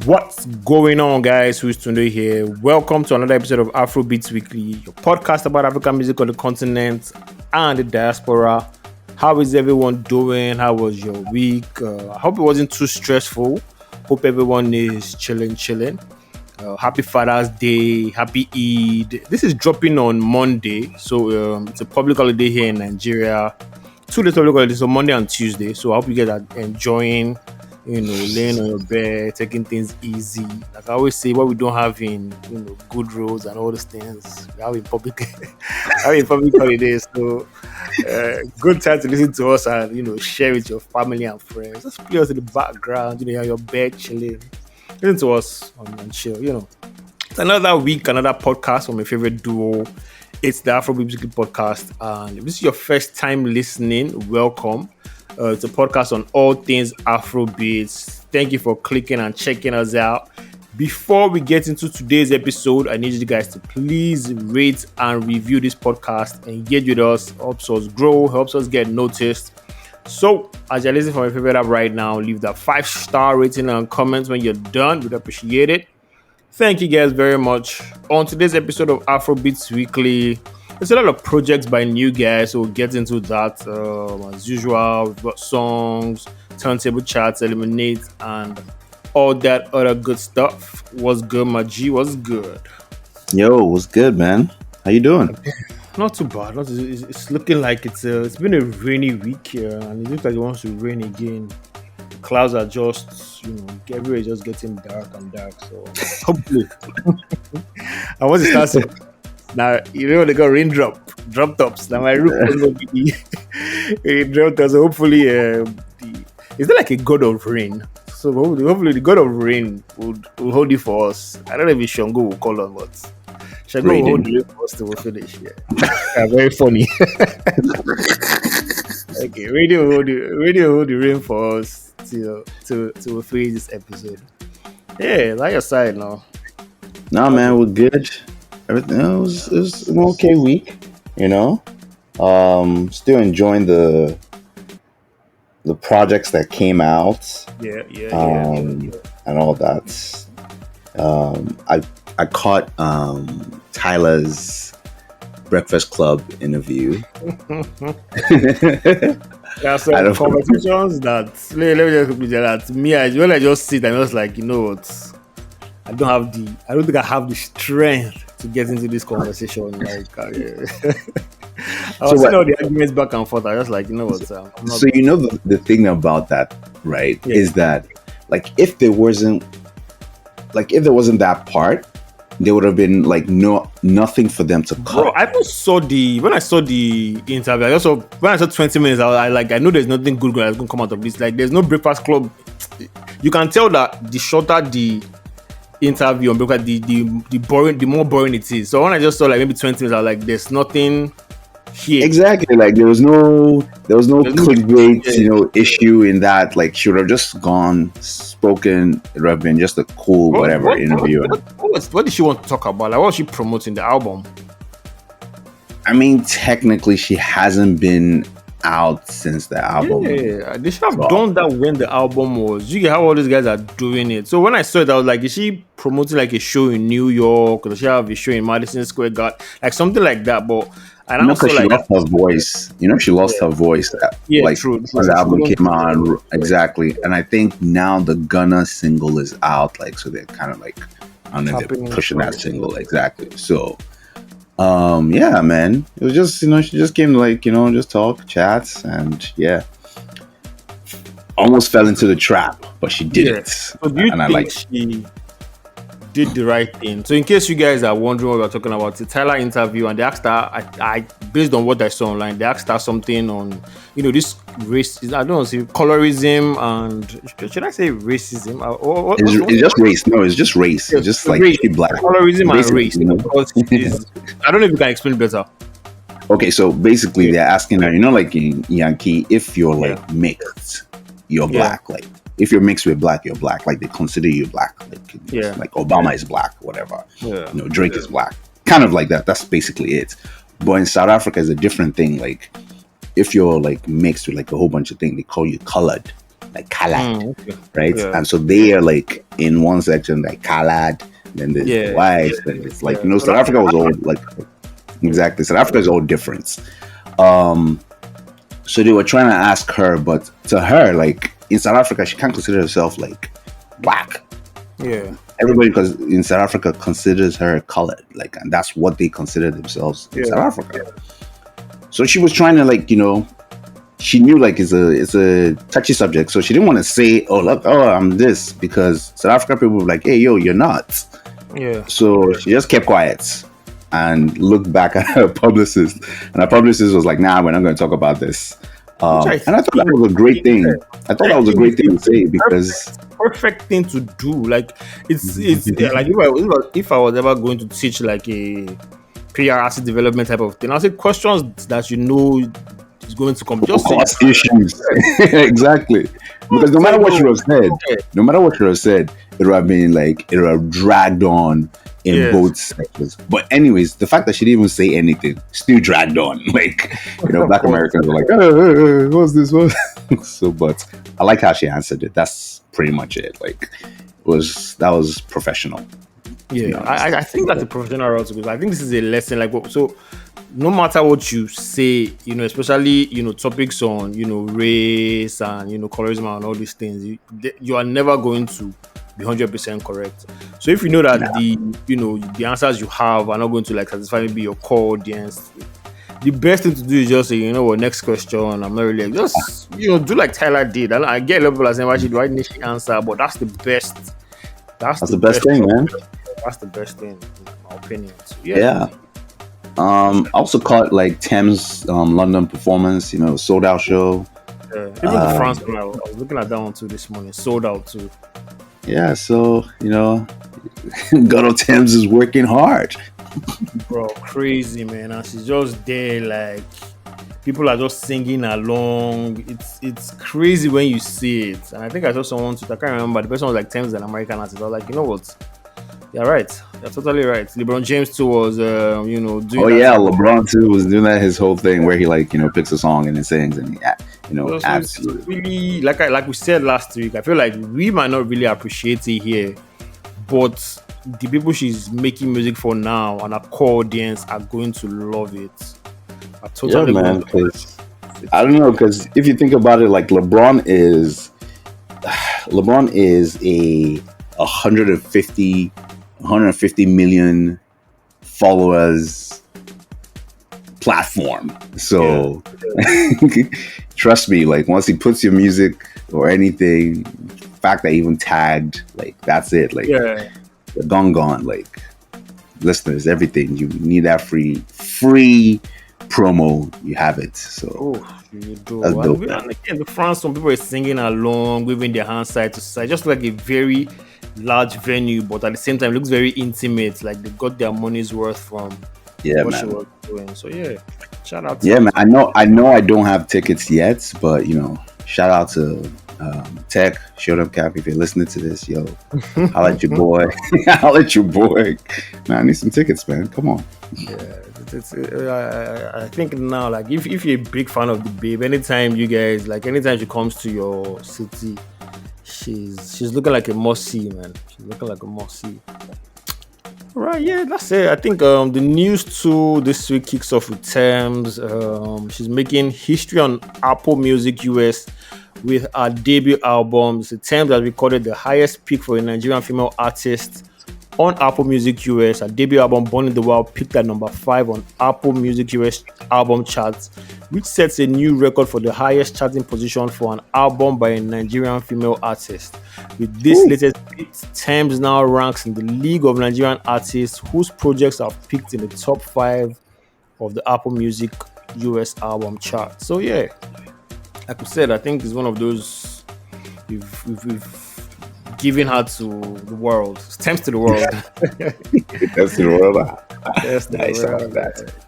What's going on, guys? Who's Tunde here? Welcome to another episode of Afrobeats Weekly, your podcast about African music on the continent and the diaspora. How is everyone doing? How was your week? I hope it wasn't too stressful. Hope everyone is chilling. Happy Father's Day. Happy Eid. This is dropping on Monday, so it's a public holiday here in Nigeria. 2 days public holiday, so Monday and Tuesday. So I hope you guys are enjoying, laying on your bed, taking things easy. Like I always say, what we don't have in, good roads and all those things, we have in public, holidays. So, good time to listen to us and, share with your family and friends. Just play us in the background, you're on your bed chilling. Listen to us and chill, It's another week, another podcast from my favorite duo. It's the Afrobeats Weekly podcast. And if this is your first time listening, welcome. It's a podcast on all things Afrobeats. Thank you for clicking and checking us out. Before we get into today's episode, I need you guys to please rate and review this podcast. Engage with us, helps us grow, helps us get noticed. So, as you're listening from my favorite app right now, leave that 5-star rating and comments when you're done. We'd appreciate it. Thank you guys very much. On today's episode of Afrobeats Weekly, there's a lot of projects by new guys, so we'll get into that. As usual, we've got songs, turntable charts, eliminate, and all that other good stuff. What's good, my G? What's good? Yo, what's good, man? How you doing? Not too bad. It's looking like it's been a rainy week here, and it looks like it wants to rain again. The clouds are just, everywhere is just getting dark and dark. So hopefully, I want to start saying, now they got drop tops. Now my roof is going to be drop tops. So hopefully, is there like a god of rain? So hopefully the god of rain will hold it for us. I don't know if Shango will call us, but Shango will hold the rain for us till we finish. Yeah, very funny. Okay, radio hold the rain for us till we finish this episode. Yeah, like your side now. Nah, man, we're good. Everything it was an okay week, Still enjoying the projects that came out. Yeah. And all that. I caught Tyler's Breakfast Club interview. There are some conversations that let me just put that me. When I just sit, I'm just like, you know what? I don't think I have the strength to get into this conversation. Like, I was seeing all the arguments back and forth. I was like, you know what? I'm not the thing about that, right, is that if there wasn't that part, there would have been nothing for them to cut. Bro, when I saw the interview, when I saw 20 minutes, I know there's nothing good that's going to come out of this. Like, there's no Breakfast Club. You can tell that the shorter the interview on Breakfast, the more boring it is. So when I just saw maybe 20 minutes, I was like, there's nothing here. Exactly. Like there was no clickbait, issue in that. Like she would have just gone, spoken. It would have been just a cool interview. What did she want to talk about? Like, what was she promoting? The album? I mean, technically, she hasn't been out since the album. Yeah, they should have done that when the album was. You get how all these guys are doing it. So when I saw it, I was like, is she promoting like a show in New York? Or does she have a show in Madison Square Garden? Like something like that. But because she lost her voice. She lost her voice. True. When the album came out, exactly. And I think now the Gunna single is out. So they're kind of they're pushing that single exactly. So. Yeah, man. It was just, she just came to just talk, chats, and almost fell into the trap, but she didn't. So do you think she did the right thing? So in case you guys are wondering what we're talking about, the Tyler interview, and they asked her, I based on what I saw online, they asked her something on, this race, I don't know, colorism and, should I say racism? It's just race. No, it's just race. It's just race, black. Colorism and race. Because I don't know if you can explain better. Okay, so basically they're asking her, in Yankee, if you're mixed, you're black. If you're mixed with black, you're black. They consider you black. Obama is black, whatever. Yeah. Drake is black. Kind of like that. That's basically it. But in South Africa, it's a different thing. If you're mixed with a whole bunch of things, they call you colored. like Kalad, Okay. right? Yeah. And so they are like in one section like Kalad, then there's the Yeah. whites, then it's like Yeah. South Africa was all like exactly. South Africa is all different. So they were trying to ask her, but to her, like in South Africa, she can't consider herself like black. Yeah. Everybody, because in South Africa, considers her colored, like, and that's what they consider themselves in South Africa. So she was trying to, like, she knew like it's a touchy subject, so she didn't want to say, "Oh, look, I'm this," because South African people were like, "Hey, yo, you're not." Yeah. So she just kept quiet and looked back at her publicist, and her publicist was like, "Nah, we're not going to talk about this." And I thought that was a great thing. I thought that was a great thing to say because perfect thing to do. Like it's like if I was ever going to teach like a PR asset development type of thing, I'll say questions that is going to come. Just cause issues. Exactly. Because no matter what you have said, it would have been like it would have dragged on in both sectors. But anyways, the fact that she didn't even say anything still dragged on. Like, Black Americans were like, hey, what's this? So, but I like how she answered it. That's pretty much it. Like, that was professional. Yeah, I think that's a professional route to go. I think this is a lesson. Like, so no matter what you say, especially topics on race and colorism and all these things, you are never going to be 100% correct. So if you know that the answers you have are not going to like satisfy maybe your core audience, the best thing to do is just say, next question. I'm not really just do like Tyler did. I get a lot of people saying, actually, why didn't she answer? But that's the best. That's the best thing, man. That's the best thing, in my opinion. So, yeah. I also caught like Tems London performance, sold out show. Even the France one, I was looking at that one too this morning, sold out too. Yeah, so God of Tems is working hard. Bro, crazy, man. And she's just there, like people are just singing along. It's crazy when you see it. And I think I saw someone I can't remember, the person was like Tems, an American artist. I was like, you know what? You're right. You're totally right. LeBron James too was, doing. Oh yeah, LeBron too was doing that. His whole thing where he picks a song and then sings and absolutely. Really, like we said last week, I feel like we might not really appreciate it here, but the people she's making music for now and her core audience are going to love it. Yeah, man. Because I don't know. Because if you think about it, like LeBron is a 150 million followers platform. So trust me, like once he puts your music or anything, fact that he even tagged, like that's it. Like the gone. Like listeners, everything you need that free promo, you have it. So you do. That's dope, and again, the France, some people are singing along, waving their hands side to side, just like a very large venue, but at the same time it looks very intimate, like they got their money's worth from what she was doing. So shout out to man. I know I don't have tickets yet, but shout out to Tech, Showed Up Cap, if you're listening to this, yo, I'll let your boy. Man, I need some tickets, man. Come on. I think now, like if you're a big fan of the babe, anytime she comes to your city, she's looking like a must-see, man. She's looking like a must-see. Right, yeah, that's it. I think the news too this week kicks off with Tems. She's making history on Apple Music US with her debut album. So Tems has recorded the highest peak for a Nigerian female artist on Apple Music US. Her debut album, Born in the Wild, peaked at number 5 on Apple Music US album charts, which sets a new record for the highest charting position for an album by a Nigerian female artist. With this latest hit, Tems now ranks in the league of Nigerian artists whose projects have peaked in the top 5 of the Apple Music US album chart. So like I said, I think it's one of those we've giving her to the world. Tems to the world. Tems to the world. Nice. I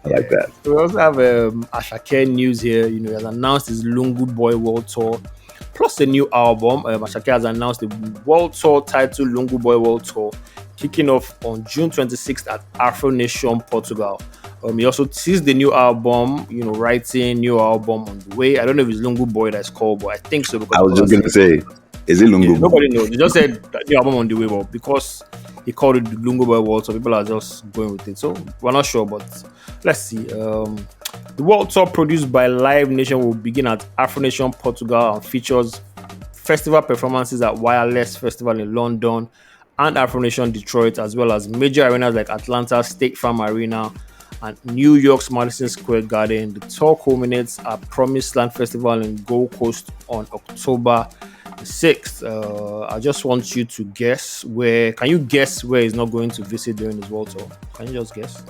like that. We also have Asake news here. He has announced his Lungu Boy World Tour, plus a new album. Asake has announced the World Tour titled Lungu Boy World Tour, kicking off on June 26th at Afro Nation, Portugal. He also teased the new album, writing new album on the way. I don't know if it's Lungu Boy that's called, but I think so. Because I was just gonna say, is it Lungu Boy? Nobody knows. They just said that new album on the way, but because he called it the Lungu Boy World Tour, people are just going with it. So we're not sure, but let's see. The World Tour produced by Live Nation will begin at Afro Nation Portugal and features festival performances at Wireless Festival in London and Afro Nation Detroit, as well as major arenas like Atlanta State Farm Arena and New York's Madison Square Garden. The tour culminates at Promised Land Festival in Gold Coast on October 6th. I just want you to guess where. Can you guess where he's not going to visit during his World Tour? Can you just guess?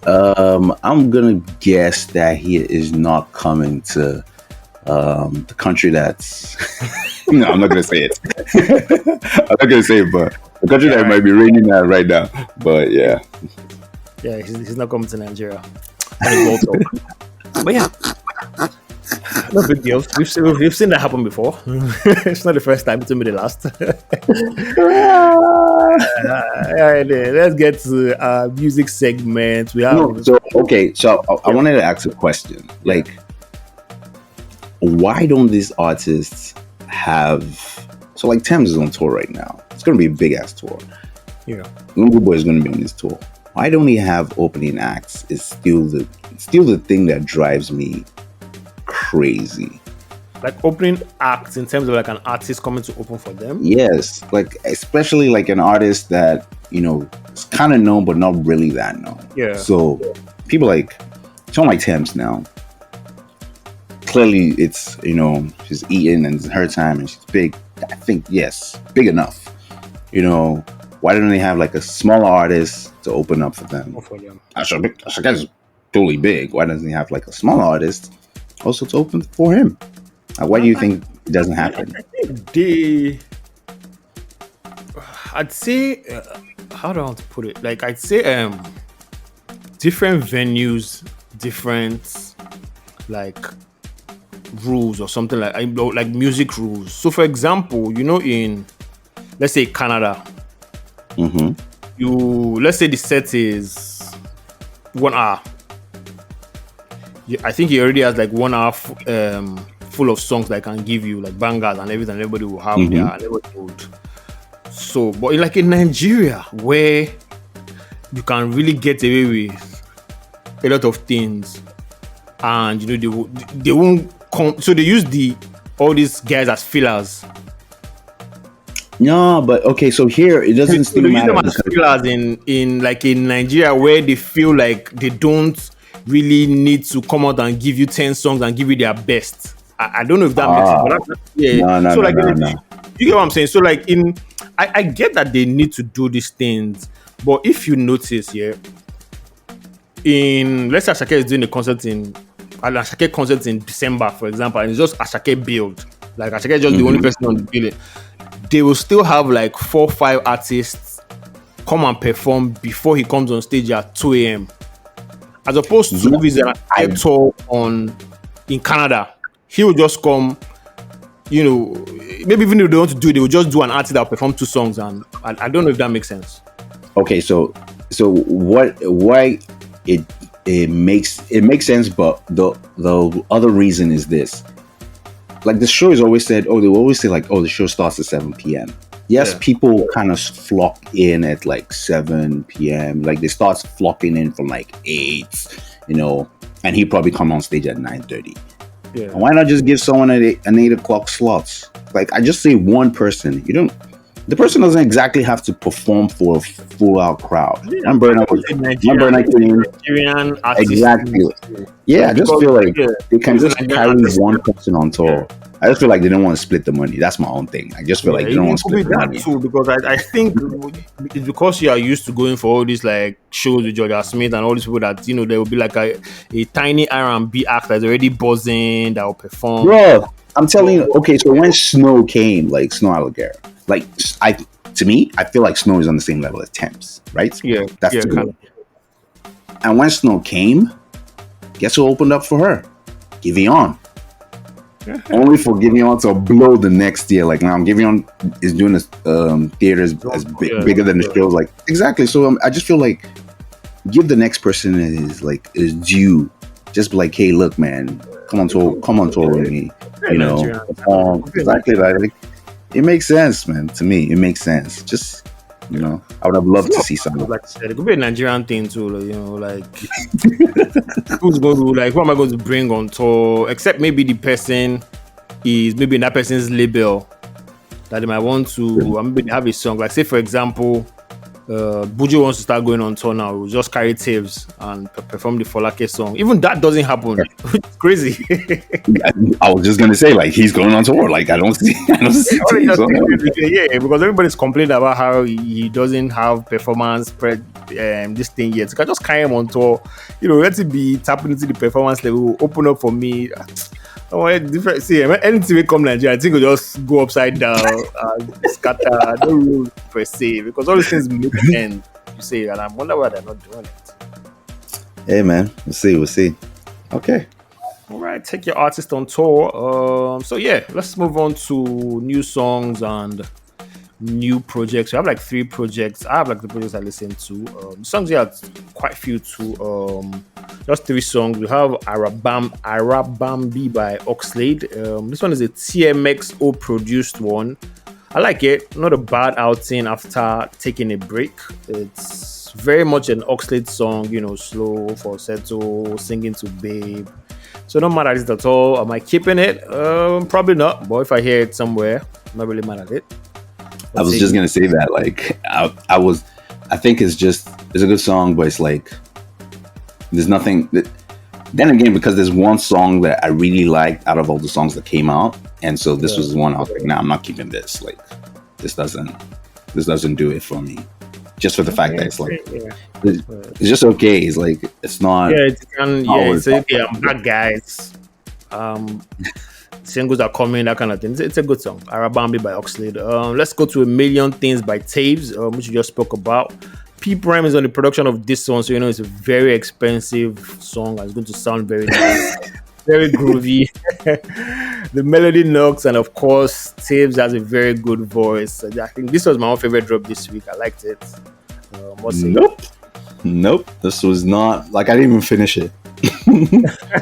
I'm gonna guess that he is not coming to the country that's. No, I'm not gonna say it. I'm not gonna say it, but the country that might be raining at right now. But yeah. Yeah, he's not coming to Nigeria. World Tour. But yeah. No big deal. We've seen that happen before. It's not the first time. It's maybe the last. Let's get to our music segment. I wanted to ask a question. Like, why don't these artists have? So, like, Tems is on tour right now. It's going to be a big ass tour. Yeah, Lungu Boy is going to be on this tour. Why don't he have opening acts? Is still the thing that drives me crazy. Like opening acts in terms of like an artist coming to open for them. Yes, like especially like an artist that is kind of known but not really that known. Yeah. So people like someone like Tems now. Clearly, it's she's eating and it's her time and she's big. I think yes, big enough. Why don't they have like a smaller artist to open up for them? Asake is totally big. Why doesn't he have like a smaller artist also to open for him? Why do you think it doesn't happen? I'd say, how do I want to put it? Like, I'd say different venues, different like rules or something like music rules. So, for example, in let's say Canada, let's say the set is 1 hour. I think he already has like 1 hour full of songs that I can give you, like bangers and everything. Everybody will have So, but like in Nigeria, where you can really get away with a lot of things, and they won't come. So they use all these guys as fillers. No, but okay. So here it doesn't still matter. They use them as fillers in Nigeria, where they feel like they don't really need to come out and give you 10 songs and give you their best. I don't know if that makes sense. No. You get what I'm saying? So like I get that they need to do these things, but if you notice here, let's say Asake is doing a concert in December, for example, and it's just Asake build. Like Asake is just the only person on the building. They will still have like 4 or 5 artists come and perform before he comes on stage at 2 a.m. As opposed to movies that I tour in Canada, he will just come, maybe even if they want to do it, they will just do an artist that will perform 2 songs, and I don't know if that makes sense. Okay, so why it makes sense, but the other reason is this. Like the show is always said, they will always say like, the show starts at 7 p.m. Yes, people kind of flock in at like 7 p.m. Like they start flocking in from like 8, and he probably come on stage at 9:30. Yeah. And why not just give someone an 8 o'clock slot? Like I just say one person. The person doesn't exactly have to perform for a full out crowd. Remember Nigerian exactly. Yeah, I just feel like they can just carry one person on tour. I just feel like they don't want to split the money. That's my own thing. I just feel like they don't want to split the money. Too, because I think it's because you are used to going for all these like shows with Georgia Smith and all these people that there will be like a tiny Arabambi act that's already buzzing that will perform. Bro, I'm telling you. Okay, so when Snow came, like Snow Alligator, like to me, I feel like Snow is on the same level as Tems, right? Yeah, that's kind of. And when Snow came, guess who opened up for her? Giveon. Only for Giveon to blow the next year. Like now, Giveon is doing this theaters as bigger than the shows. Like exactly. So I just feel like give the next person his due. Just be like, hey, look, man, come on tour with me. You know, exactly. Like, it makes sense, man. To me, it makes sense. Just, you know, I would have loved to see something. Like I said, it could be a Nigerian thing too. You know, like who am I going to bring on tour? Except maybe the person is maybe in that person's label that they might want to maybe have a song. Like say for example, Buju wants to start going on tour now. We'll just carry Taves and perform the Folake song. Even that doesn't happen. It's crazy. I was just gonna say, like, he's going on tour. Like, I don't see yeah, because everybody's complaining about how he doesn't have performance this thing yet. So I can just carry him on tour. You know, let it be tapping into the performance level, open up for me. Different. See, anything will come Nigeria, I think will just go upside down, scatter. No rule per se, because all these things make sense. You say, and I wonder why they're not doing it. Hey, man, we'll see. Okay. All right, take your artist on tour. So yeah, let's move on to new songs and new projects. We have like 3 projects. I have like the projects I listen to. Songs here, quite few too. Just 3 songs. We have Arabambi by Oxlade. This one is a TMXO produced one. I like it. Not a bad outing after taking a break. It's very much an Oxlade song, you know, slow, falsetto, singing to babe. So not mad at it at all. Am I keeping it? Probably not. But if I hear it somewhere, I'm not really mad at it. I was just gonna say that, like, I think it's a good song, but it's like there's nothing. Then again, because there's one song that I really liked out of all the songs that came out, and so this was one I was like, nah, I'm not keeping this. Like, this doesn't do it for me. Just for the fact that it's like it's just okay. It's like it's not. Yeah, it's okay. I'm back, guys. Singles are coming, that kind of thing. It's a good song. Arabambi by Oxlade. Let's go to A Million Things by Taves, which we just spoke about. P Prime is on the production of this one, so you know it's a very expensive song. It's going to sound very nice, very groovy. The melody knocks, and of course, Taves has a very good voice. I think this was my own favorite drop this week. I liked it. Nope. This was not like I didn't even finish it.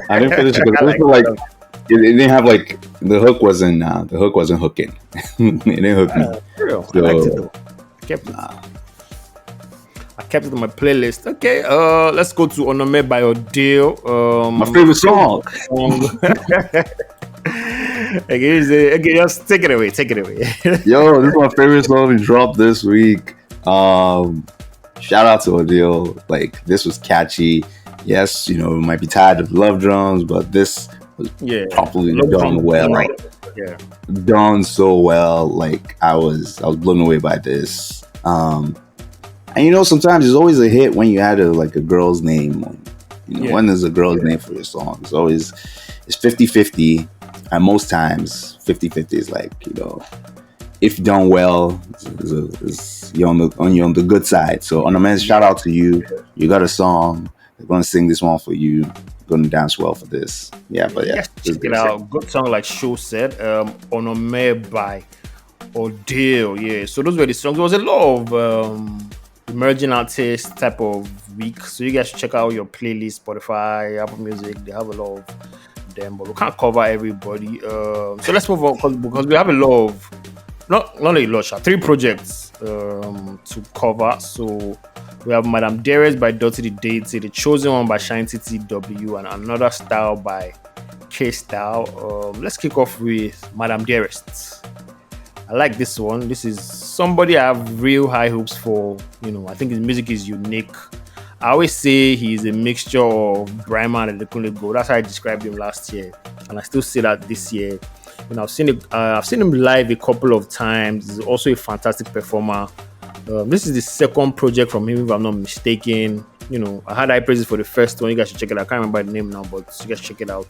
I didn't finish it because it was like. It didn't have like the hook wasn't hooking. It didn't hook me. I liked it though. I kept it on my playlist. Okay, let's go to Onome by Odeal. My favorite song. Okay, just take it away. Yo, this is my favorite song we dropped this week. Shout out to Odeal. Like, this was catchy. Yes, you know, we might be tired of love drums, but this was properly done well. Like, done so well. Like, I was blown away by this. And you know, sometimes there's always a hit when you add a girl's name. When there's a girl's name for your song, it's 50-50. And most times 50-50 is like, you know, if done well, you're on the good side. So Onome, shout out to you. You got a song. They're gonna sing this one for you. Gonna dance well for this. Check it out. Good song, like Show said. Onome by Odeal. Yeah. So those were the songs. There was a lot of emerging artists type of week. So you guys should check out your playlist, Spotify, Apple Music. They have a lot of them, but we can't cover everybody. So let's move on because we have a lot of not a lot, 3 projects to cover. So we have Madam Dearest by Dotty the Deity, The Chosen One by ShineTTW, and Another Style by Kaestyle. Let's kick off with Madam Dearest. I like this one. This is somebody I have real high hopes for. You know, I think his music is unique. I always say he's a mixture of Brahman and Lekunle Gold. That's how I described him last year, and I still say that this year. You know, I've seen him live a couple of times. He's also a fantastic performer. This is the second project from him, if I'm not mistaken. You know, I had high praises for the first one. You guys should check it out. I can't remember the name now, but you guys check it out.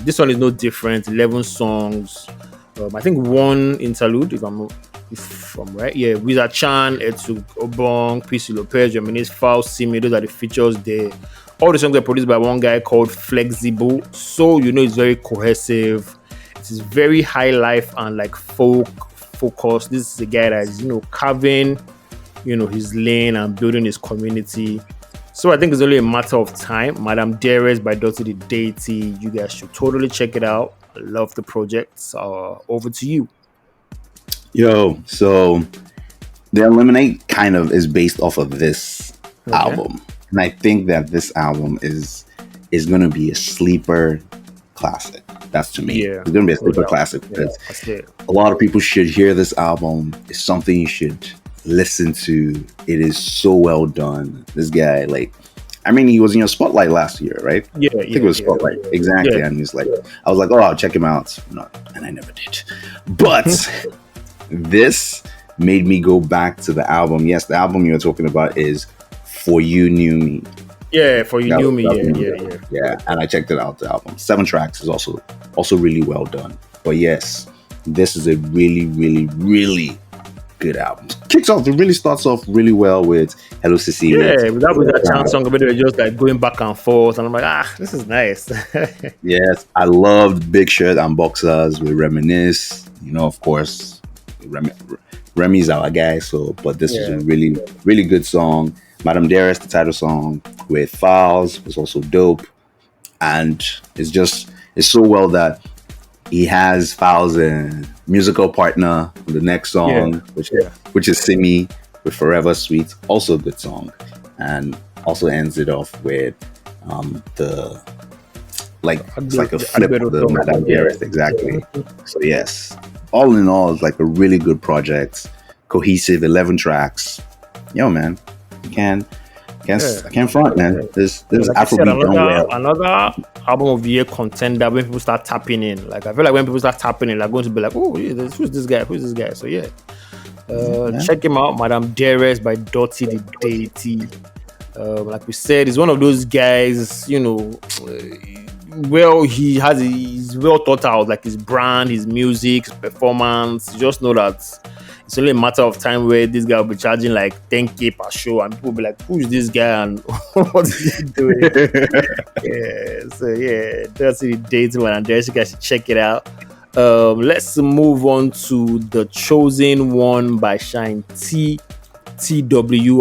This one is no different. 11 songs. I think 1 interlude, if I'm right. Yeah, Wizard Chan, Etu Obong, PC Lopez, Gemini's Foul, Simi. Those are the features there. All the songs are produced by one guy called Flexible. So, you know, it's very cohesive. It is very high life and like folk focus. This is a guy that is, you know, carving, you know, his lane and building his community. So I think it's only a matter of time. Madam Dearest by Dotty the Deity. You guys should totally check it out. I love the project. Over to you. Yo, so the Eliminate kind of is based off of this album. And I think that this album is going to be a sleeper classic. That's to me. Yeah, it's going to be a sleeper classic because a lot of people should hear this album. It's something you should listen to. It is so well done. This guy, like, I mean, he was in your spotlight last year, right? Yeah, I think it was spotlight. Exactly. And he's like, I was like, oh, I'll check him out. And I never did. But this made me go back to the album. Yes, the album you're talking about is For You Knew Me. Yeah, For You Knew Me. Yeah, and I checked it out, the album. 7 tracks is also really well done. But yes, this is a really, really, really good album. It really starts off really well with Hello Sissy. Yeah, with that chant song, but they were just like going back and forth, and I'm like, this is nice. Yes, I loved Big Shirt and Boxers with Reminisce. Of course, Remy's our guy, but this is a really, really good song. Madam Dearest, the title song with Files, was also dope. And it's so well that he has Files a musical partner on the next song, which is Simi with Forever Sweet, also a good song. And also ends it off with it's like a flip of the Madam Dearest, exactly. So yes, all in all, it's like a really good project, cohesive, 11 tracks. Yo, man, I can't front, man. This Afrobeat done well. Another album of the year contender when people start tapping in. Like, I feel like when people start tapping in, they're going to be like, oh, who's this guy? So yeah, check him out, Madam Dearest by Dotty the Deity. Like we said, he's one of those guys, he's well thought out, like his brand, his music, his performance. You just know that it's only a matter of time where this guy will be charging like 10K per show, and people will be like, who's this guy and what is he doing? That's the date one, and you guys should check it out. Let's move on to The Chosen One by ShineTTW.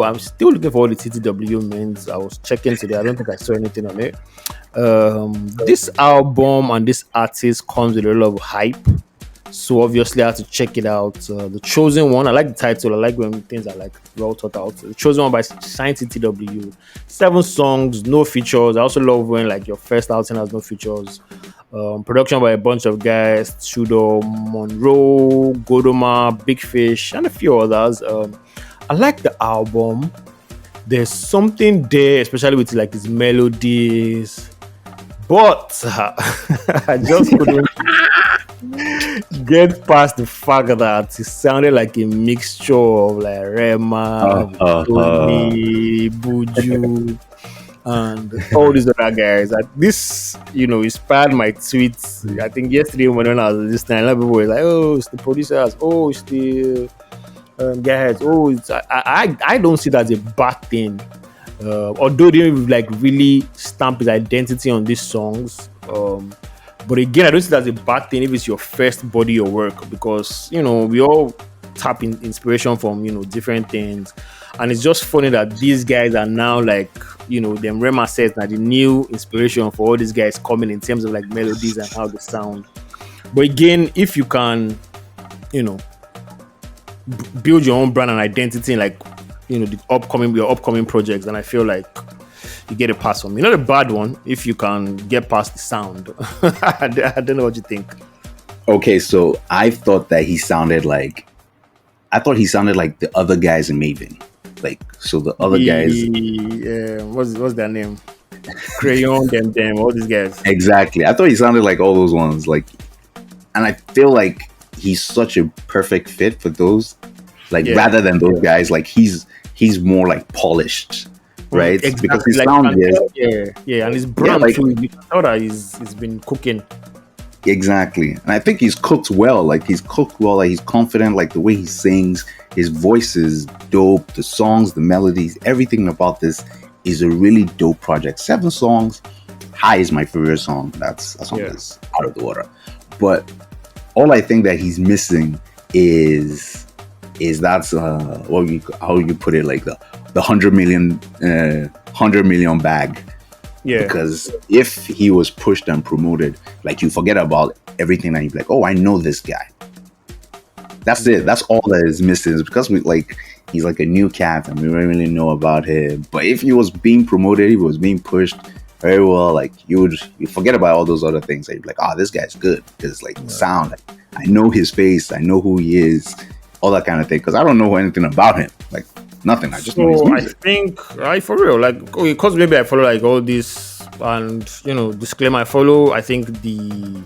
I'm still looking for what the TTW means. I was checking today. I don't think I saw anything on it. This album and this artist comes with a lot of hype, so obviously I have to check it out. The Chosen One, I like the title. I like when things are like well thought out. The Chosen One by ShineTTW. 7 songs, no features. I also love when like your first outing has no features. Production by a bunch of guys: Chudo, Monroe, Godoma, Big Fish, and a few others. I like the album. There's something there, especially with like his melodies, but I just couldn't get past the fact that it sounded like a mixture of like Rema, Tony, Buju, and all these other guys. This, inspired my tweets. I think yesterday when I was listening, a lot of people were like, "Oh, it's the producers. Oh, it's the guys. Oh, I don't see that as a bad thing. Although they didn't like really stamp his identity on these songs. But again, I don't see that as a bad thing if it's your first body of work, because we all tap in inspiration from different things, and it's just funny that these guys are now like them Rema says that the new inspiration for all these guys coming in terms of like melodies and how they sound. But again, if you can build your own brand and identity in like your upcoming projects, and I feel like you get a pass from me. Not a bad one if you can get past the sound. I don't know what you think. Okay, so I thought he sounded like the other guys in Maven. Like, so the other guys. What's their name? Crayon, them, all these guys. Exactly. I thought he sounded like all those ones. Like, and I feel like he's such a perfect fit for those. Like, rather than those guys, like he's more like polished. Right, exactly. Because his sound and his brand too. You know that he's been cooking. Exactly, and I think he's cooked well. Like he's confident. Like the way he sings, his voice is dope. The songs, the melodies, everything about this is a really dope project. 7 songs. High is my favorite song. That song is out of the water. But all I think that he's missing is that's how you put it, like the the 100 million bag. Yeah. Because if he was pushed and promoted, like, you forget about everything and you're like, oh, I know this guy. That's it. That's all that is missing. Is because he's like a new cat and we don't really know about him. But if he was being promoted, he was being pushed very well, like you forget about all those other things. Like, you'd be like, oh, this guy's good. Because sound, like, I know his face, I know who he is, all that kind of thing. Because I don't know anything about him. Like, nothing. I just know his music. I think, for real, like, because maybe I follow like all this, and disclaimer, I follow, I think the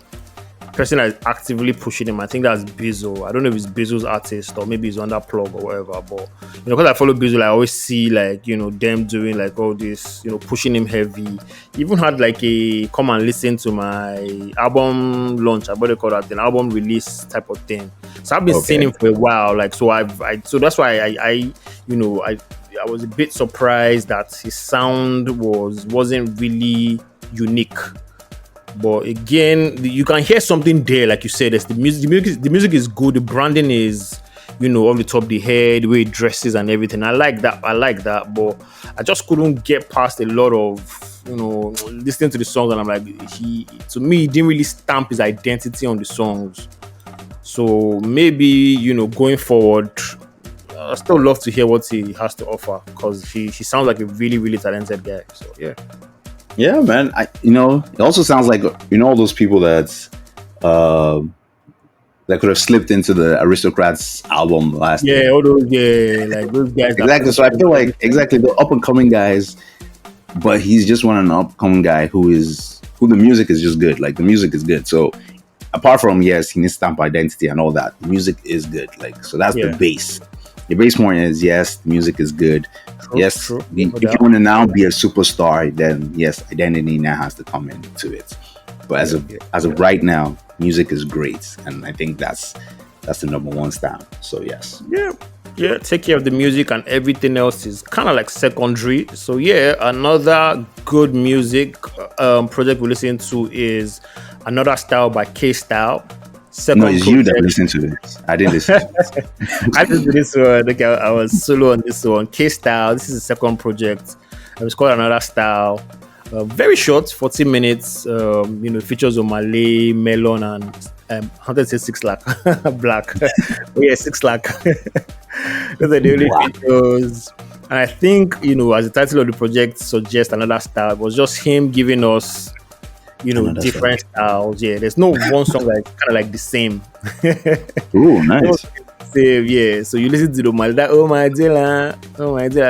person that is actively pushing him, I think that's Bizzle. I don't know if it's Bizzle's artist or maybe he's on that plug or whatever, but because I follow Bizzle, I always see like them doing like all this, pushing him heavy. Even had like a come and listen to my album launch, I better call that an album release type of thing. So I've been seeing him for a while, like, so so that's why I was a bit surprised that his sound wasn't really unique. But again, you can hear something there, like you said. The music is good. The branding is, on the top of the head, the way he dresses and everything. I like that. But I just couldn't get past a lot of, listening to the songs, and I'm like, he didn't really stamp his identity on the songs. So maybe, going forward, I still love to hear what he has to offer, because he sounds like a really, really talented guy. So yeah. Yeah, man. It also sounds like all those people that could have slipped into the Aristocrats album last year. Yeah, all those, like those guys. Exactly. So I feel like the up and coming guys, but he's just one an up and coming guy who the music is just good. Like, the music is good. So apart from, yes, he needs stamp identity and all that, the music is good. Like, so that's the base. The base point is, yes, the music is good. Yes, if you want to now be a superstar, then yes, identity now has to come into it. But as of right now, music is great, and I think that's the number one stamp. So yes, take care of the music, and everything else is kind of like secondary. So yeah, another good music project we listen to is Another Style by Kaestyle. No, it's you that listened to this. I didn't listen to this. I listened to this one. Okay, I was solo on this one. Kaestyle. This is the second project. It's called Another Style. Very short, 40 minutes. Features on Malay, Melon, and I wanted to say 6 lakh Black. Oh, 6 lakh. Those are the only features. And I think, as the title of the project suggests, Another Style, it was just him giving us different styles. Yeah, there's no one song that's kind of like the same. Ooh, nice. Yeah, so you listen to the Malda, oh my dear,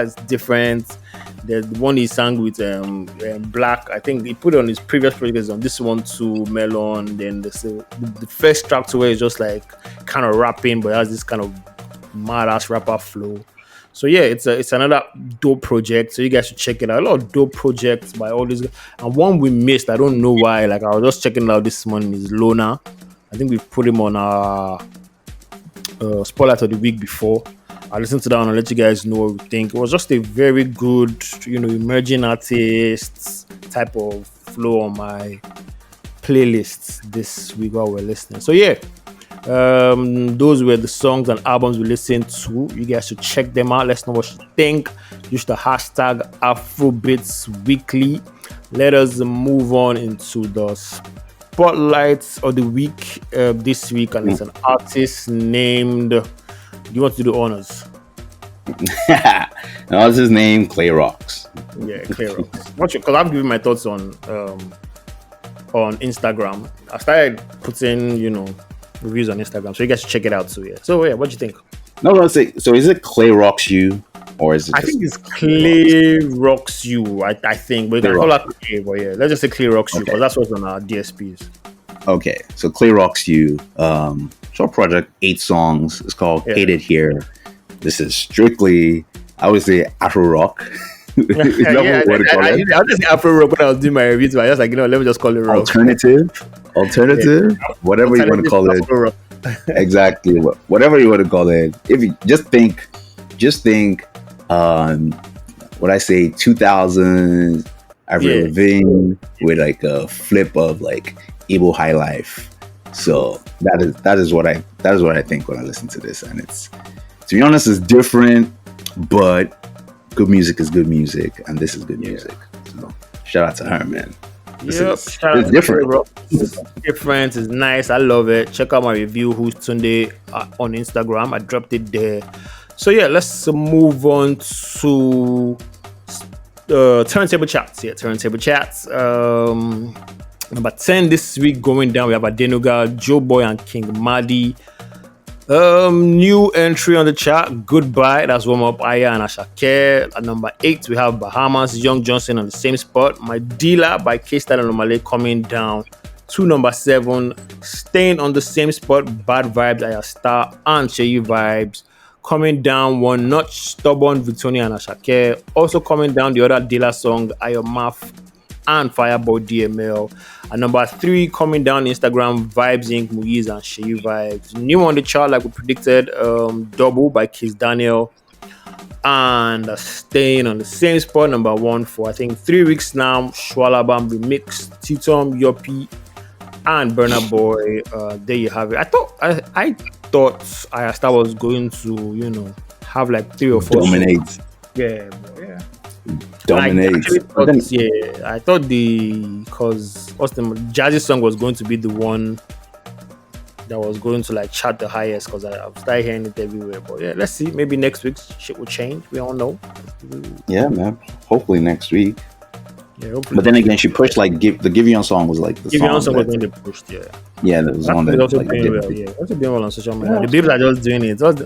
it's different. The one he sang with Black, I think he put on his previous projects, on this one too, Melon. Then the first track to it is just like kind of rapping, but it has this kind of mad ass rapper flow. So yeah, it's another dope project. So you guys should check it out. A lot of dope projects by all these guys. And one we missed, I don't know why. Like, I was just checking it out this morning, is Lona. I think we've put him on our spotlight of the week before. I listened to that and I'll let you guys know what we think. It was just a very good, emerging artists type of flow on my playlists this week while we're listening. So yeah. Those were the songs and albums we listened to. You guys should check them out. Let us know what you think. Use the hashtag Afrobeats Weekly. Let us move on into the spotlights of the week this week, and it's an artist named. Do you want to do the honors? An artist named Clay Rocks. Yeah, Clay Rocks. Because I've given my thoughts on Instagram. I started putting, reviews on Instagram, so you guys should check it out too. Yeah. So yeah, what do you think? No, so is it Clay Rocks You, or is it? I think it's Clay Rocks You. I think, but you can call that Clay. But yeah, let's just say Clay Rocks You, because that's what's on our DSPs. Okay, so Clay Rocks You, short project, 8 songs. It's called Hate It Here. This is strictly, I would say, Afro rock. I just Afro rock when I was doing my reviews, but I was like, let me just call it rock. Alternative, whatever you want to call it. Exactly, whatever you want to call it. If you just think, what I say, 2000 Avril Lavigne with like a flip of like Igbo high life. So that is what I think when I listen to this, and it's, to be honest, it's different, but good music is good music, and this is good music. So shout out to her, man. It's different. It's different. It's nice. I love it. Check out my review, Who's Tunde, on Instagram. I dropped it there. So yeah, let's move on to turntable chats. Yeah, turntable chats. Number 10 this week going down. We have Adenuga, Joe Boy, and King Madi. New entry on the chart, Goodbye, that's warm up Aya and Asake. At number 8 we have Bahamas, Young Johnson on the same spot. My Dealer by Kaestyle and Onome coming down to number 7. Staying on the same spot, Bad Vibes, Aya Star and Sheyi Vibes coming down 1 notch. Stubborn, Victoria and Asake. Also coming down the other Dealer song, Ayo Maf and Fireboy DML. At number 3, coming down Instagram, Vibes Inc., Muiz and Sheyi Vibes. New on the chart, like we predicted, Double by Kiss Daniel. And staying on the same spot, number 1 for I think 3 weeks now, Arabambi Mix, Titom, Yopi, and Burna Boy. There you have it. I thought Ayasta was going to, have like 3 or 4 dominate. songs. Yeah, dominate. I thought because Austin Jazzy song was going to be the one that was going to like chart the highest, because I've started hearing it everywhere. But yeah, let's see. Maybe next week shit will change. We all know. Yeah, man. Hopefully next week. Yeah, hopefully. But then again, she pushed like the Giveon song was like the Giveon song was going to push. Yeah. Yeah, that was one that also like, doing well. Yeah, also doing well on social media. The babes are just doing it. What's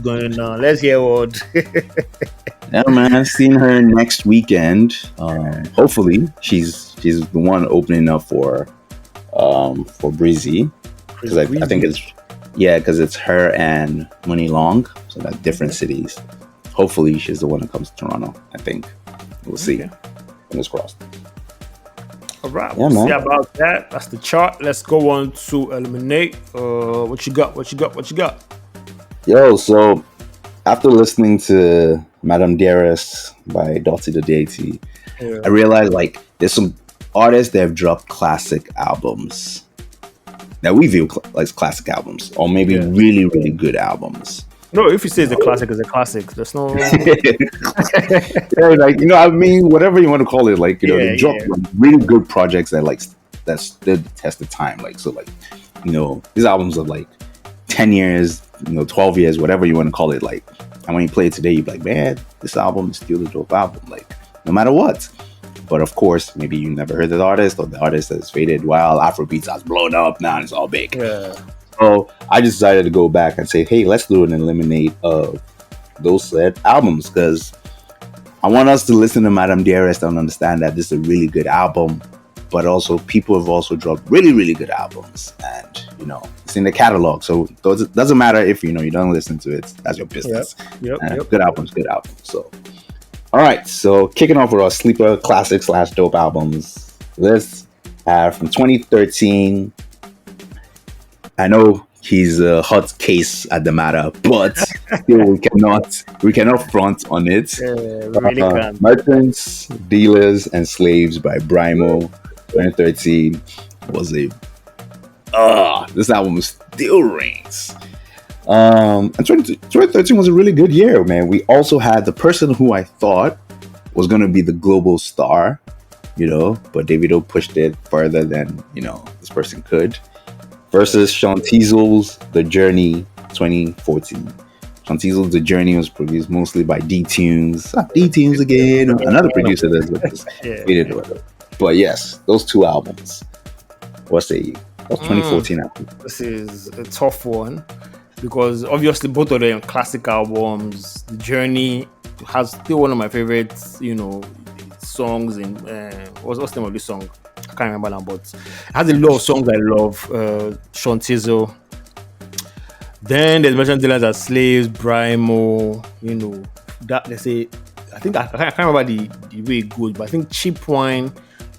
going on? Let's hear what. Yeah, man. Seeing her next weekend. Hopefully, she's the one opening up for Breezy, because I think because it's her and Money Long, so that's different cities. Hopefully, she's the one that comes to Toronto. I think we'll see. Fingers crossed. All right, we'll see about that. That's the chart. Let's go on to eliminate. What you got? Yo, so after listening to Madame Dearest by Dotty the Deity, I realized like there's some artists that have dropped classic albums that we view like classic albums, or maybe really, really good albums. No, if you say it's a classic, it's a classic. There's no I mean, whatever you want to call it, like they drop like, really good projects that stood the test of time. Like so, like these albums are like 10 years, 12 years, whatever you want to call it. Like, and when you play it today, you're like, man, this album is still a dope album. Like, no matter what. But of course, maybe you never heard the artist, or the artist has faded while Afrobeats has blown up now and it's all big. Yeah. So I decided to go back and say, hey, let's do an eliminate of those said albums, because I want us to listen to Madame Dearest and understand that this is a really good album, but also people have also dropped really, really good albums, and it's in the catalog. So it doesn't matter if you don't listen to it. That's your business. Yep. Good albums. So all right, so kicking off with our sleeper classic / dope albums. Let's have from 2013. I know he's a hot case at the matter, but still we cannot front on it. Really can't. Merchants, Dealers, and Slaves by Brymo, 2013 was this album still reigns. And 2013 was a really good year, man. We also had the person who I thought was going to be the global star, but Davido pushed it further than this person could. Versus ShineTTW's The Journey 2014. ShineTTW's The Journey was produced mostly by D-Tunes. D-Tunes again. Another producer that's with this. But yes, those two albums. What say you? That's 2014 album. This is a tough one, because obviously both of them classic albums. The Journey has still one of my favorite, songs in what's the name of this song? I can't remember now, but it has a lot of songs I love. ShineTTW. Then there's Merchant Dealers as Slaves, Brymo, that they say. I think I can't remember the way it goes, but I think Cheap Wine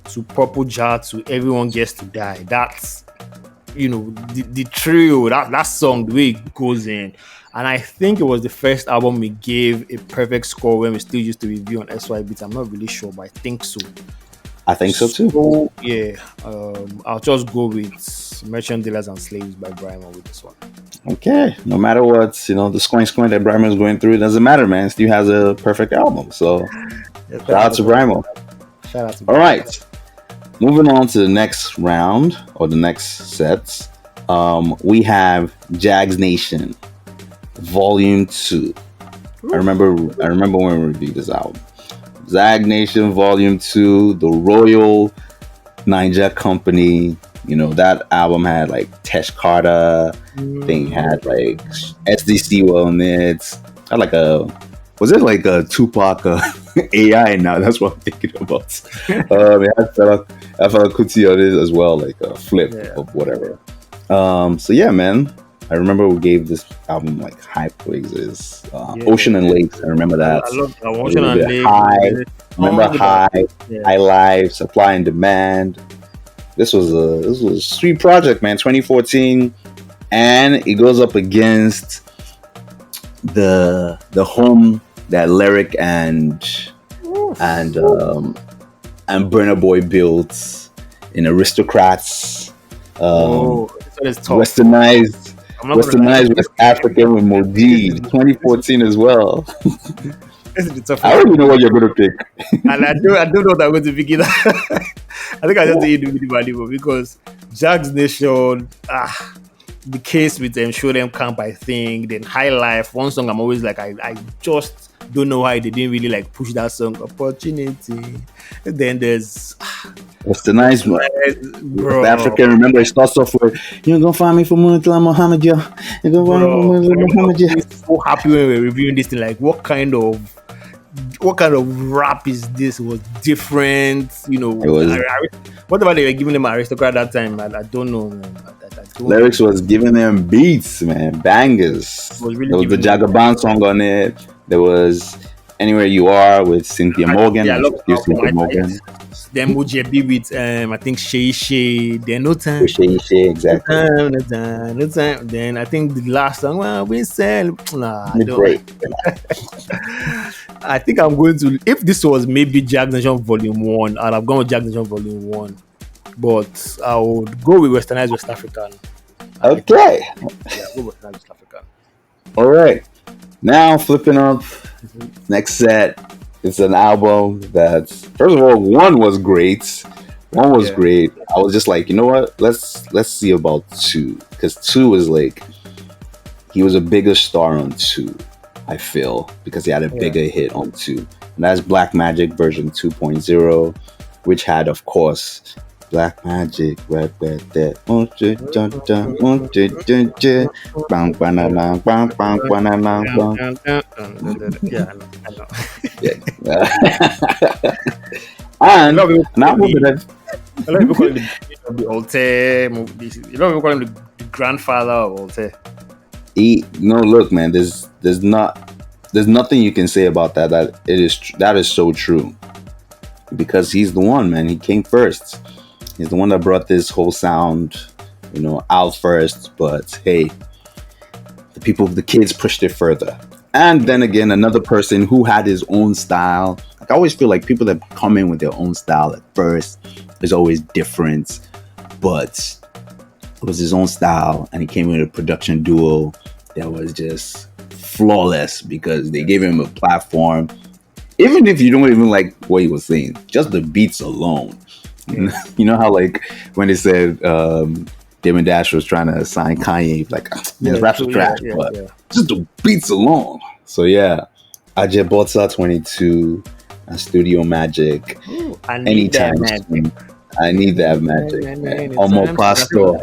to Purple Jar to Everyone Gets to Die. That's the trio, that song, the way it goes in. And I think it was the first album we gave a perfect score when we still used to review on SY Beats. I'm not really sure, but I think so. I think so too. So yeah, I'll just go with Merchant Dealers and Slaves by Brian with this one. Okay, no matter what, the scoring that Brimo is going through, it doesn't matter, man. Still has a perfect album. So shout out to Brimo. Shout out to All right, moving on to the next round or the next sets. We have Jags Nation, Volume 2. I remember when we reviewed this album. Zag Nation Volume 2, the Royal Ninja Company. That album had like Tesh Carter. Thing had like SDC on it. Had like was it like a Tupac AI now? That's what I'm thinking about. It had Fela Kuti on it as well, like a flip of whatever. So yeah, man. I remember we gave this album like high praises. Ocean and Lakes, I remember that. I love Ocean and Lakes. Remember High Life, Supply and Demand. This was a sweet project, man. 2014, and it goes up against the home that Lyric and Burna Boy built in Aristocrats. Westernized West African with Modi, 2014 as well. I already know what you're going to pick. And I don't know what I'm going to pick either. I think I just need to do the because Jags Nation, the case with them, Show Them Camp, I think, then High Life, one song I'm always like, I just don't know why they didn't really like push that song, Opportunity. Then there's Westernized West African. Remember, it starts off with "You're gonna find me for Munitla Mohammed, You're gonna find me for Mohammed." I'm so happy when we're reviewing this thing. Like, what kind of rap is this? It was different, It was whatever they were giving them Aristocrat that time. I don't know, man. Lyrics was giving them beats, man, bangers. There was the Jagaban song on it. There was Anywhere You Are with Cynthia Morgan. I love Cynthia Morgan. Then Mujebi with I think Shay. Then No Time. Shay, exactly. No time. Then I think the last song, well, we sell. Nah, I don't. Great. I think I'm going to. If this was maybe Jags Nation Volume 1, I'd have gone with Jags Nation Volume 1. But I would go with Westernized West African. Okay. Go with Westernized West African. All right. Now flipping up. Next set. It's an album that, first of all, one was great. Great. I was just like, you know what? Let's see about 2, because 2 was like, he was a bigger star on 2. I feel, because he had a bigger hit on 2. And that's Black Magic version 2.0, which had, of course, Black Magic, right there. And now moving on. A lot of people call him the Altair. A lot of people call him the grandfather of Altair. Look, man. There's nothing you can say about that. That is so true. Because he's the one, man. He came first. He's the one that brought this whole sound, out first. But hey, the kids pushed it further. And then again, another person who had his own style. Like, I always feel like people that come in with their own style at first is always different. But it was his own style, and he came with a production duo that was just flawless because they gave him a platform. Even if you don't even like what he was saying, just the beats alone. You know how, like, when they said Damon Dash was trying to sign Kanye, like, his raps are trash, but just the beats alone. So yeah, Ajay Botsa 22 and Studio Magic. Anytime. I need that magic, man. Almost Pastor.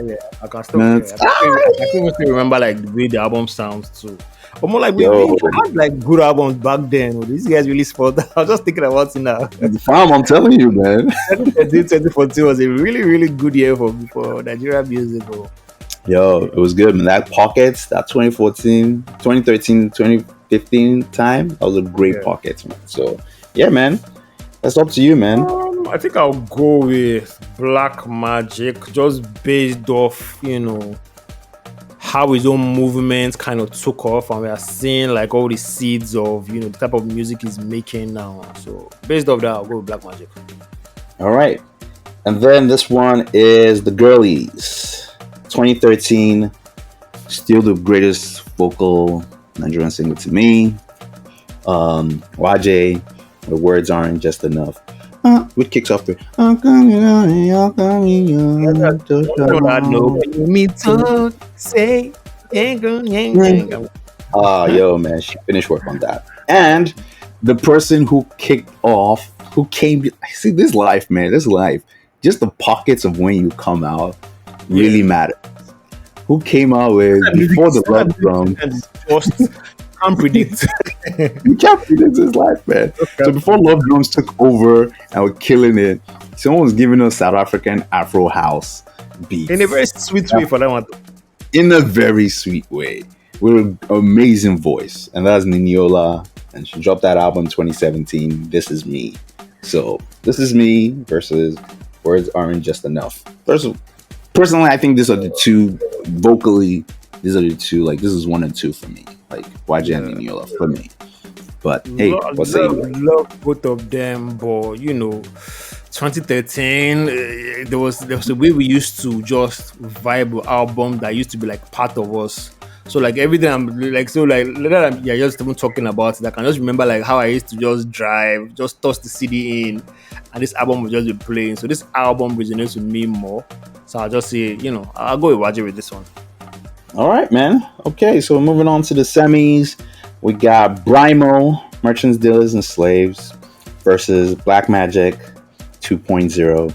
I can still remember like the way the album sounds too. Almost like we had like good albums back then. These guys really spot that. I was just thinking about it now. Fam, I'm telling you, man. 2014 was a really, really good year for Nigeria music. Yo, it was good, man. That Pockets, that 2014, 2013, 2015 time, that was a great Pockets, man. So, yeah, man. That's up to you, man. I think I'll go with Black Magic, just based off, how his own movement kind of took off, and we are seeing like all the seeds of the type of music he's making now. So based off that, I'll go with Black Magic. All right. And then this one is The Girlies. 2013. Still the greatest vocal Nigerian singer to me. YJ, the words aren't just enough. Which kicks off the yo, man, she finished work on that. And the person who kicked off, who came, see, this life, man, this life, just the pockets of when you come out really matter. Who came out with before the love drum? Can't predict. You can't predict this life, man. So before Love Drums took over and were killing it, someone was giving us South African Afro house beats. In a very sweet way for that one. In a very sweet way. With an amazing voice. And that's Niniola. And she dropped that album in 2017, This Is Me. So, This Is Me versus Words Aren't Just Enough. Personally, I think these are the two, vocally, these are the two, like, this is 1 and 2 for me. Like, YJ and Niniola for me. But, hey, what's up? Love both of them, but, 2013, there was a way we used to just vibe with album that used to be, like, part of us. So, like, everything I'm, like, so, like, later you're just even talking about it, I can just remember, like, how I used to just drive, just toss the CD in, and this album would just be playing. So, this album resonates with me more. So, I'll just say, I'll go with YJ with this one. All right, man. Okay, so moving on to the semis, we got Brymo, Merchants, Dealers, and Slaves versus Black Magic 2.0,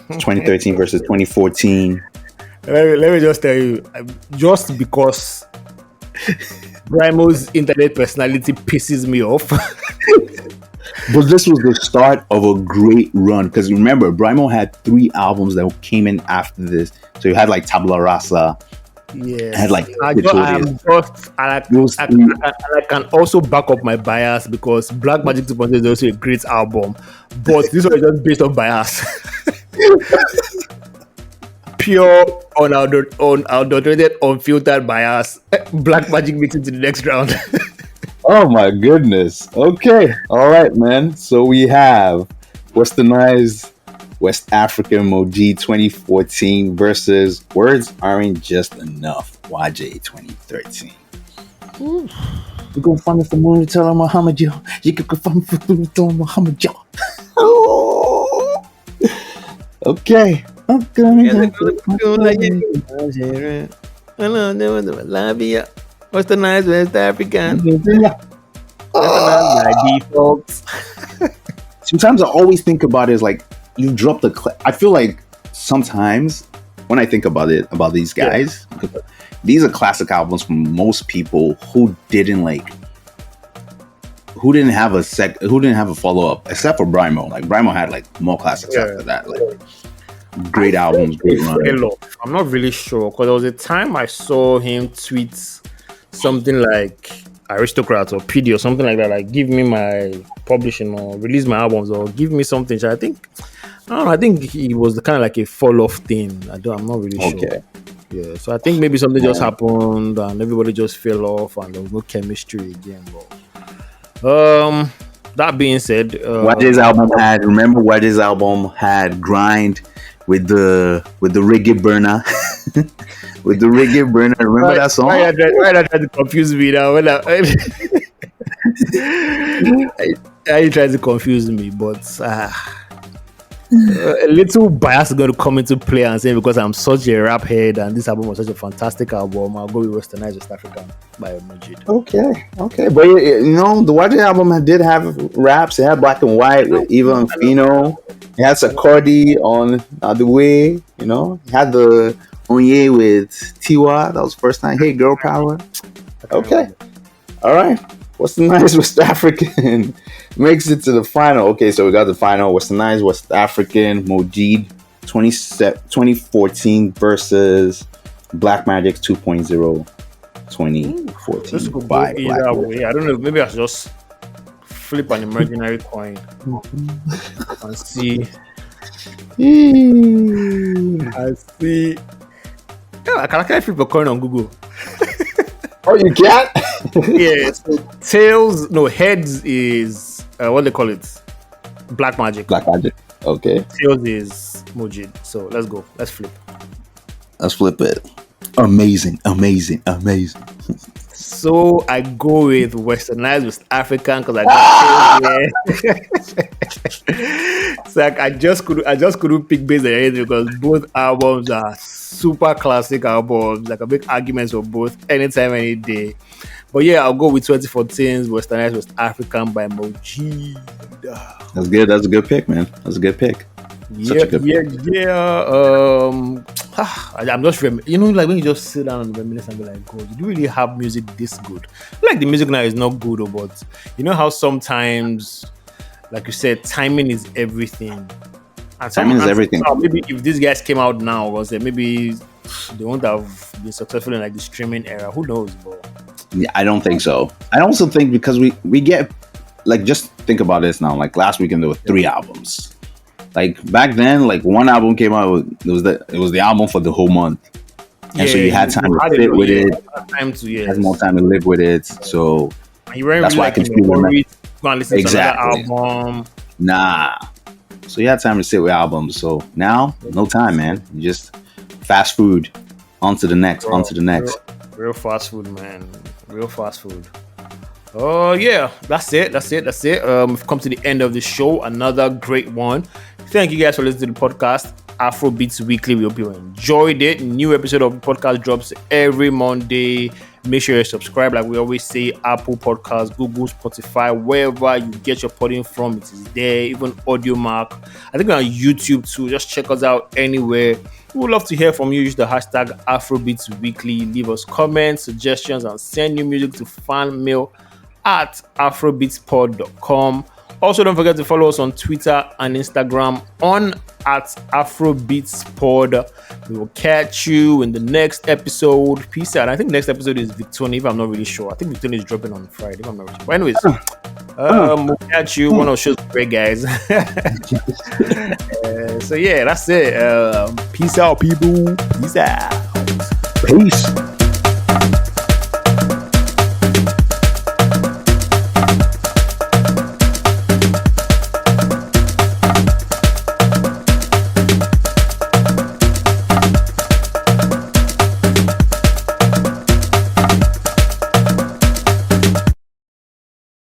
2013 versus 2014. Let me just tell you, just because Brymo's internet personality pisses me off. But this was the start of a great run, because remember, Brymo had 3 albums that came in after this. So you had like Tabula Rasa. Yes. I had like I can also back up my bias because Black Magic 2.0 is also a great album, but this one is just based on bias. Pure, unadulterated, unfiltered bias. Black Magic makes it to the next round. Oh my goodness. Okay. All right, man. So we have Westernized West African Moji 2014 versus Words Aren't Just Enough YJ 2013. You gonna find me for money to tell Muhammad Joe. You can find me for money to tell Muhammad Joe. Okay. Westernized West African. By default. Sometimes I always think about it as like you dropped I feel like sometimes when I think about it, about these guys, these are classic albums from most people who didn't have a follow up, except for Brymo. Like Brymo had like more classics after that. Like great albums, great run. I'm not really sure because there was a time I saw him tweet something like Aristocrat or PD or something like that, like give me my publishing or release my albums or give me something. So I think it was the kind of like a fall off thing. I'm not really sure. Yeah, so I think maybe something just happened and everybody just fell off and there was no chemistry again. But that being said, YJ's album had Grind with the reggae burner. With the reggae burner, remember that song? Why are you trying to confuse me now? You trying to confuse me, but a little bias is going to come into play and say because I'm such a rap head and this album was such a fantastic album, I'll go with Westernized West African by Mojid. Okay, but the YJ album did have raps. It had Black and White with Eva and Fino. It had Sakordi on The Way. It had the Onye with Tiwa. That was the first time. Hey, girl power. Okay. All right. Westernized West African makes it to the final. Okay, so we got the final. Westernized West African Mojid 2014 versus Black Magic 2.0 2014 by Black Magic. I don't know. Maybe I should just flip an imaginary coin and see. I see. Yeah, can I flip a coin on Google? Oh, you can't? Yeah, so heads is what they call it, Black Magic. Okay. Tails is Mujid. So let's go. Let's flip. Let's flip it. Amazing. So I go with Westernized with African because I got Tails here. So I just couldn't pick based on anything because both albums are super classic albums. Like I make arguments for both anytime, any day. But yeah, I'll go with 2014's Westernized West African by Mojid. That's good. That's a good pick, man. That's a good pick. Yeah. I'm just like when you just sit down and reminisce and be like, God, did you really have music this good? Like the music now is not good, but you know how sometimes, like you said, timing is everything. And timing is everything. Maybe if these guys came out now, was that maybe they won't have been successful in like the streaming era. Who knows, bro? Yeah, I don't think so. I also think because we get like, just think about this now. Like last weekend there were 3 albums. Like back then, like one album came out, it was the album for the whole month, and so you had time to sit with it. Had more time to live with it. So that's why I can feel exactly. Album. Nah. So you had time to sit with albums. So now, no time, man. You just fast food. On to the next. Real fast food, man. Real fast food. Oh yeah, that's it. We've come to the end of the show. Another great one. Thank you guys for listening to the podcast, Afrobeats Weekly. We hope you enjoyed it. New episode of the podcast drops every Monday. Make sure you subscribe, like we always say, Apple Podcasts, Google, Spotify, wherever you get your podcasts from, it is there. Even Audiomark. I think we're on YouTube too. Just check us out anywhere. We would love to hear from you. Use the hashtag Afrobeats Weekly. Leave us comments, suggestions, and send new music to fanmail at afrobeatspod.com. Also, don't forget to follow us on Twitter and Instagram at AfrobeatsPod. We will catch you in the next episode. Peace out. I think next episode is Victoria, if I'm not really sure. I think Victoria is dropping on Friday, if I'm not really sure. But anyways, we'll catch you. One of the shows great, guys. So yeah, that's it. Peace out, people. Peace out. Peace.